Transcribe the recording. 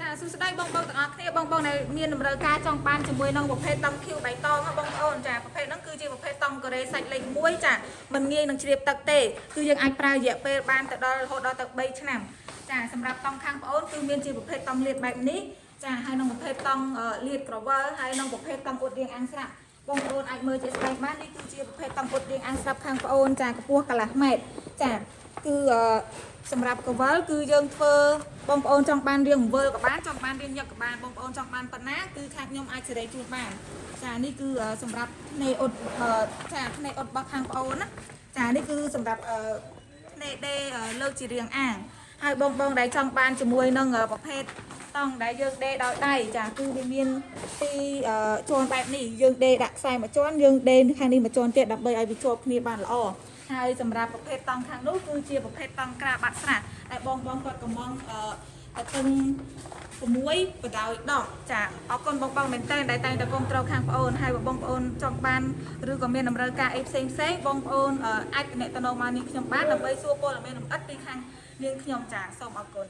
ចាសួស្តីបងប្អូនទាំងអស់គ្នាបងប្អូនដែលមានតម្រូវការចង់បានជាមួយនឹងប្រភេទតង់ Q បៃតងបងប្អូនចាប្រភេទហ្នឹងគឺជាប្រភេទតង់កូរ៉េសាច់លេខ1ចាមិនងាយនឹងជ្រាបទឹកទេគឺយើងអាចប្រើរយៈពេលបានទៅដល់រហូតដល់ទៅ3ឆ្នាំចាសម្រាប់តង់ខាងប្អូនគឺមានជាប្រភេទតង់លាតបែបនេះចាហើយនឹងប្រភេទតង់លាតក្រវិលហើយនឹងប្រភេទតង់អ៊ុតរៀងអាំងស្រាប់បងប្អូនអាចមើលជាស្ដែងបាននេះគឺជាប្រភេទតង់អ៊ុតរៀងអាំងស្រាប់ខាងប្អូនចាកម្ពស់កន្លះម៉ែត្រចាគឺសម្រាប់កវលគឺយើងធ្វើបងប្អូនចង់បានរៀងវល់ក៏បានចង់បានរៀងញឹកក៏បានបងប្អូនចង់បានប៉ុណ្ណាគឺខាងខ្ញុំអាចសេរីជូនបានចានេះគឺសម្រាប់ភ្នែកអ៊ុតចាភ្នែកអ៊ុតរបស់ខាងប្អូនណាចានេះគឺសម្រាប់ភ្នែកដេលើកជារៀងអាងហើយបងដែលចង់បានជាមួយនឹងប្រភេទតង់ដែលយើងដេដោយដៃចាគឺវាមានពីរជាន់បែបនេះយើងដេដាក់ខ្សែមួយជាន់យើងដេខាងនេះមួយជាន់ទៀតដើម្បីឲ្យវាជាប់គ្នាបានល្អហើយសម្រាប់ប្រភេទតង់ខាងនោះគឺជាប្រភេទតង់ក្រាបាត់ស្រះតែបងគាត់កំងទៅទឹង6បដោយ10ចាអរគុណបងមែនតើដែលតែងតែគ្រប់គ្រងខាងប្អូនហើយបងប្អូនចង់បានឬក៏មានតម្រូវការអីផ្សេងបងប្អូនអាចទំនាក់ទំនងមកនេះខ្ញុំបានដើម្បីសួរព័ត៌មានលម្អិតពីខាងនាងខ្ញុំចាសូមអរគុណ